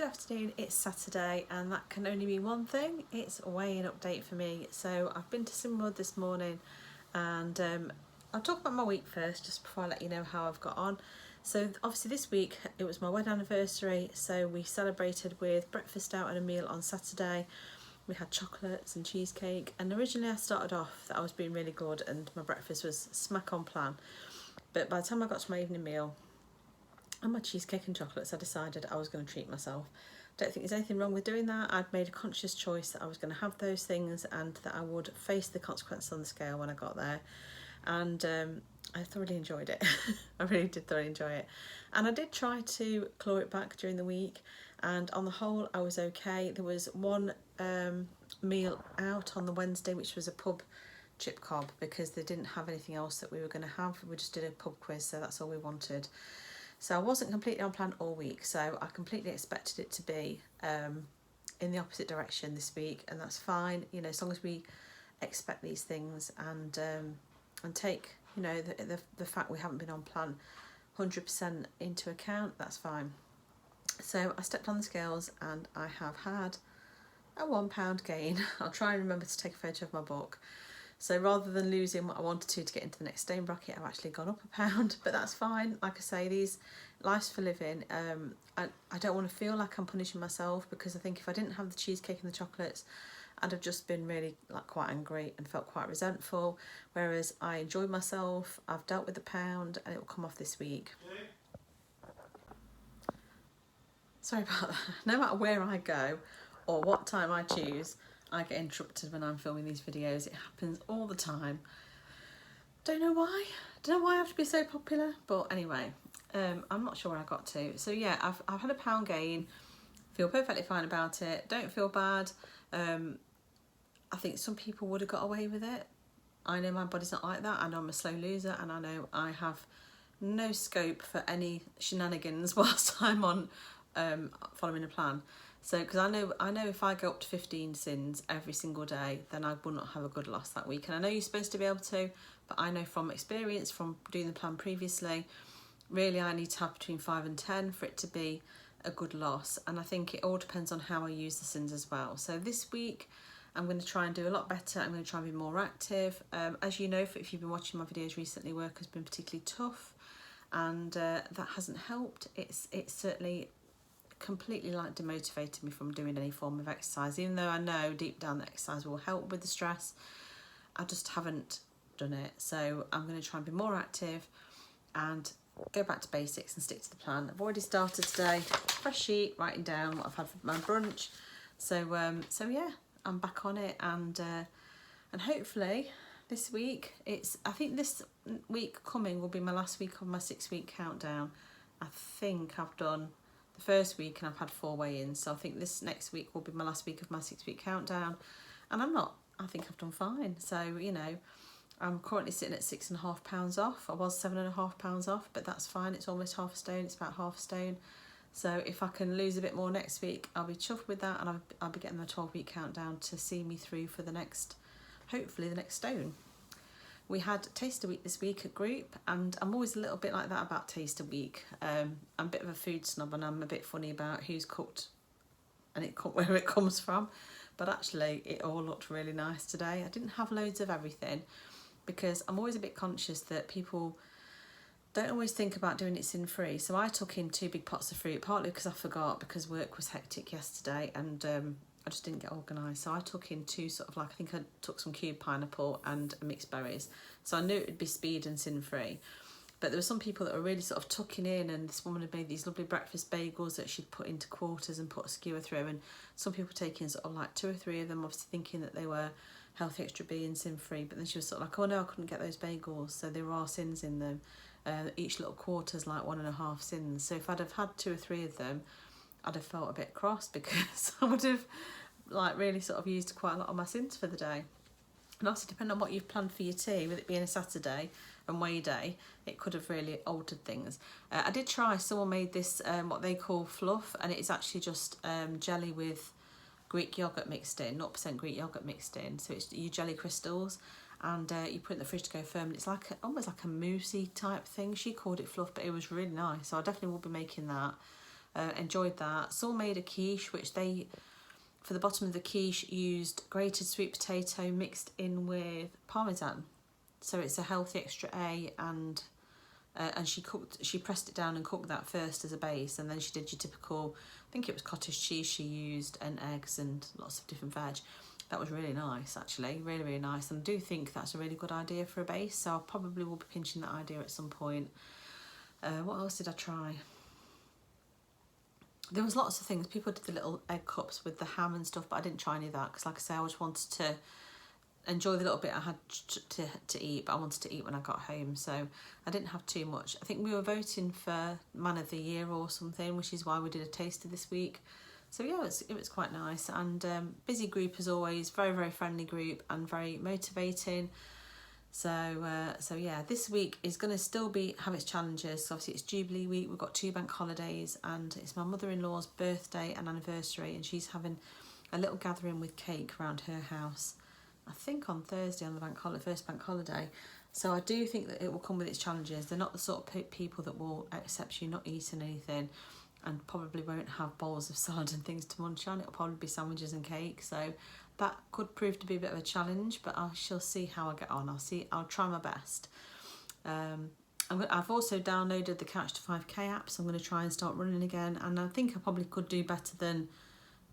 Good afternoon, it's Saturday and that can only mean one thing, it's a weigh-in update for me. So I've been to Simwood this morning and I'll talk about my week first just before I let you know how I've got on. So obviously this week it was my wedding anniversary, so we celebrated with breakfast out and a meal on Saturday. We had chocolates and cheesecake, and originally I started off that I was being really good and my breakfast was smack on plan, but by the time I got to my evening meal and my cheesecake and chocolates, I decided I was going to treat myself. Don't think there's anything wrong with doing that. I'd made a conscious choice that I was going to have those things and that I would face the consequences on the scale when I got there. And I thoroughly enjoyed it. I really did thoroughly enjoy it. And I did try to claw it back during the week, and on the whole I was okay. There was one meal out on the Wednesday, which was a pub chip cob, because they didn't have anything else that we were going to have. We just did a pub quiz, so that's all we wanted. So I wasn't completely on plan all week, so I completely expected it to be in the opposite direction this week, and that's fine, you know, as long as we expect these things and take, you know, the fact we haven't been on plan 100% into account, that's fine. So I stepped on the scales and I have had a £1 gain. I'll try and remember to take a photo of my book. So rather than losing what I wanted to get into the next stone bracket, I've actually gone up a pound, but that's fine. Like I say, these life's for living. I don't want to feel like I'm punishing myself, because I think if I didn't have the cheesecake and the chocolates, I'd have just been really quite angry and felt quite resentful. Whereas I enjoyed myself, I've dealt with the pound, and it will come off this week. Sorry about that. No matter where I go or what time I choose, I get interrupted when I'm filming these videos. It happens all the time. Don't know why. Don't know why I have to be so popular. But anyway, I'm not sure where I got to. So yeah, I've had a pound gain. Feel perfectly fine about it. Don't feel bad. I think some people would have got away with it. I know my body's not like that. I know I'm a slow loser, and I know I have no scope for any shenanigans whilst I'm on following a plan. So, because I know if I go up to 15 sins every single day, then I will not have a good loss that week. And I know you're supposed to be able to, but I know from experience, from doing the plan previously, really I need to have between 5 and 10 for it to be a good loss. And I think it all depends on how I use the sins as well. So this week, I'm going to try and do a lot better. I'm going to try and be more active. As you know, if you've been watching my videos recently, work has been particularly tough, and that hasn't helped. It's certainly completely demotivated me from doing any form of exercise, even though I know deep down that exercise will help with the stress. I just haven't done it. So I'm going to try and be more active and go back to basics and stick to the plan. I've already started today, fresh sheet, writing down what I've had for my brunch. So yeah, I'm back on it, and hopefully this week, I think this week coming will be my last week of my 6-week countdown. I think I've done the first week and I've had 4 weigh-ins, so I think this next week will be my last week of my 6-week countdown, and I think I've done fine. So, you know, I'm currently sitting at £6.5 off. I was £7.5 off, but that's fine. It's almost half a stone. It's about half a stone. So if I can lose a bit more next week, I'll be chuffed with that, and I'll be getting my 12-week countdown to see me through for the next, hopefully the next stone. We had Taster Week this week at group, and I'm always a little bit like that about Taster Week. I'm a bit of a food snob, and I'm a bit funny about who's cooked and where it comes from. But actually, it all looked really nice today. I didn't have loads of everything, because I'm always a bit conscious that people don't always think about doing it sin-free. So I took in 2 big pots of fruit, partly because I forgot, because work was hectic yesterday, and I just didn't get organised. So I took in 2 I think I took some cube pineapple and mixed berries. So I knew it would be speed and sin-free. But there were some people that were really tucking in, and this woman had made these lovely breakfast bagels that she'd put into quarters and put a skewer through, and some people taking 2 or 3 of them, obviously thinking that they were healthy extra B and sin-free. But then she was oh no, I couldn't get those bagels, so there are sins in them. Each little quarter's 1.5 sins. So if I'd have had 2 or 3 of them, I'd have felt a bit cross, because I would have really used quite a lot of my sins for the day. And also, depending on what you've planned for your tea, with it being a Saturday and weigh day, it could have really altered things. I did try, someone made this what they call fluff, and it's actually just jelly with Greek yoghurt mixed in, 0% Greek yoghurt mixed in. So it's your jelly crystals, and you put it in the fridge to go firm, and it's almost like a moussey type thing. She called it fluff, but it was really nice, so I definitely will be making that. Enjoyed that. Saul made a quiche, which they, for the bottom of the quiche, used grated sweet potato mixed in with parmesan. So it's a healthy extra A, and she pressed it down and cooked that first as a base, and then she did your typical, I think it was cottage cheese she used, and eggs and lots of different veg. That was really nice, actually, really, really nice. And I do think that's a really good idea for a base, so I probably will be pinching that idea at some point. What else did I try? There was lots of things. People did the little egg cups with the ham and stuff, but I didn't try any of that because, like I say, I just wanted to enjoy the little bit I had to eat, but I wanted to eat when I got home, so I didn't have too much. I think we were voting for Man of the Year or something, which is why we did a taster this week. So yeah, it was quite nice, and busy group as always, very, very friendly group and very motivating. So yeah, this week is going to still have its challenges. So obviously it's Jubilee week, we've got 2 bank holidays, and it's my mother-in-law's birthday and anniversary, and she's having a little gathering with cake around her house, I think on Thursday, on the first bank holiday. So I do think that it will come with its challenges. They're not the sort of people that will accept you not eating anything, and probably won't have bowls of salad and things to munch on. It'll probably be sandwiches and cake. So that could prove to be a bit of a challenge, but I shall see how I get on. I'll try my best. I've also downloaded the Couch to 5K app, so I'm going to try and start running again. And I think I probably could do better than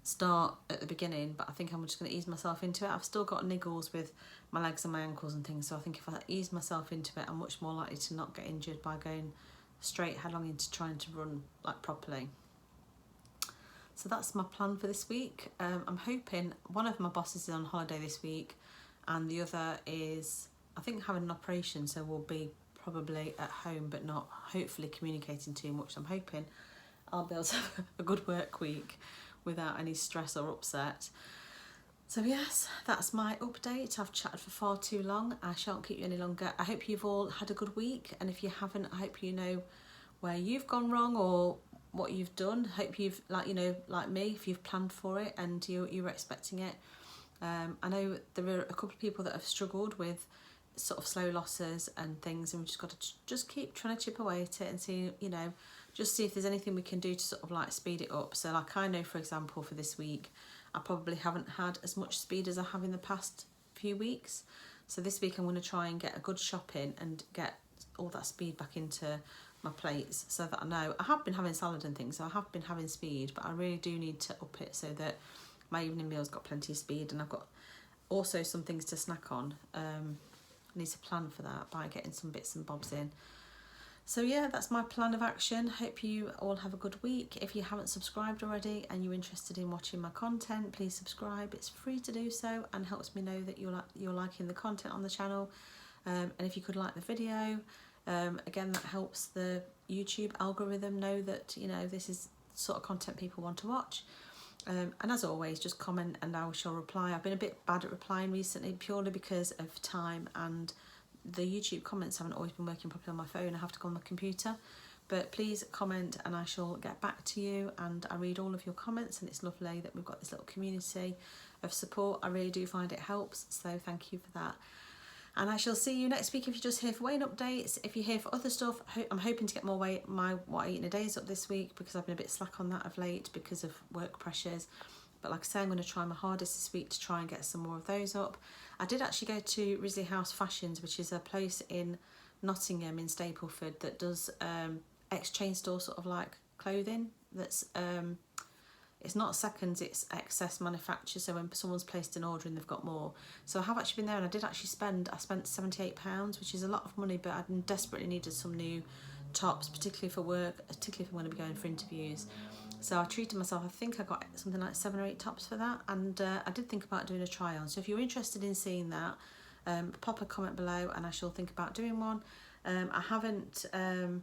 start at the beginning, but I think I'm just going to ease myself into it. I've still got niggles with my legs and my ankles and things, so I think if I ease myself into it, I'm much more likely to not get injured by going straight headlong into trying to run like properly. So that's my plan for this week. I'm hoping one of my bosses is on holiday this week, and the other is, I think, having an operation, so we'll be probably at home but not hopefully communicating too much. I'm hoping I'll be able to have a good work week without any stress or upset. So yes, that's my update. I've chatted for far too long. I shan't keep you any longer. I hope you've all had a good week, and if you haven't, I hope you know where you've gone wrong or what you've done. Hope you've, like me, if you've planned for it and you were expecting it. I know there are a couple of people that have struggled with sort of slow losses and things, and we've just got to just keep trying to chip away at it and see, just see if there's anything we can do to sort of like speed it up. So like, I know, for example, for this week, I probably haven't had as much speed as I have in the past few weeks. So this week I'm going to try and get a good shop in and get all that speed back into my plates, so that I know I have been having salad and things, so I have been having speed, but I really do need to up it so that my evening meal's got plenty of speed, and I've got also some things to snack on. I need to plan for that by getting some bits and bobs in. So yeah, that's my plan of action. Hope you all have a good week. If you haven't subscribed already and you're interested in watching my content, please subscribe. It's free to do so and helps me know that you're liking the content on the channel. And if you could like the video, again, that helps the YouTube algorithm know that this is the sort of content people want to watch. And as always, just comment and I shall reply. I've been a bit bad at replying recently, purely because of time, and the YouTube comments haven't always been working properly on my phone. I have to go on the computer. But please comment and I shall get back to you, and I read all of your comments, and it's lovely that we've got this little community of support. I really do find it helps, so thank you for that. And I shall see you next week if you're just here for weighing updates. If you're here for other stuff, I'm hoping to get more my what I eat in a day is up this week, because I've been a bit slack on that of late because of work pressures. But like I say, I'm going to try my hardest this week to try and get some more of those up. I did actually go to Risley House Fashions, which is a place in Nottingham in Stapleford that does ex-chain store sort of like clothing. That's it's not seconds, it's excess manufacture. So when someone's placed an order and they've got more. So I have actually been there, and I did actually spent £78, which is a lot of money, but I desperately needed some new tops, particularly for work, particularly if I'm going to be going for interviews. So I treated myself. I think I got something like 7 or 8 tops for that, and I did think about doing a try on. So if you're interested in seeing that, pop a comment below and I shall think about doing one. I haven't done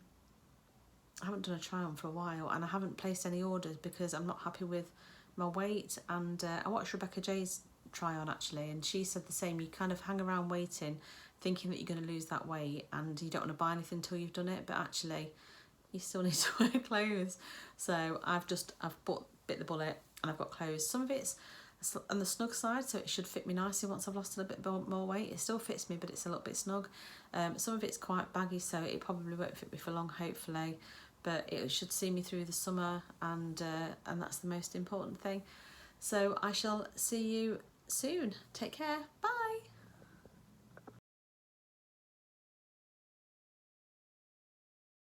a try on for a while, and I haven't placed any orders because I'm not happy with my weight. And I watched Rebecca J's try on actually, and she said the same. You kind of hang around waiting, thinking that you're going to lose that weight, and you don't want to buy anything until you've done it, but actually you still need to wear clothes. So I've bit the bullet and I've got clothes. Some of it's on the snug side, so it should fit me nicely once I've lost a little bit more weight. It still fits me, but it's a little bit snug. Some of it's quite baggy, so it probably won't fit me for long, hopefully. but it should see me through the summer, and that's the most important thing. So I shall see you soon. Take care. Bye.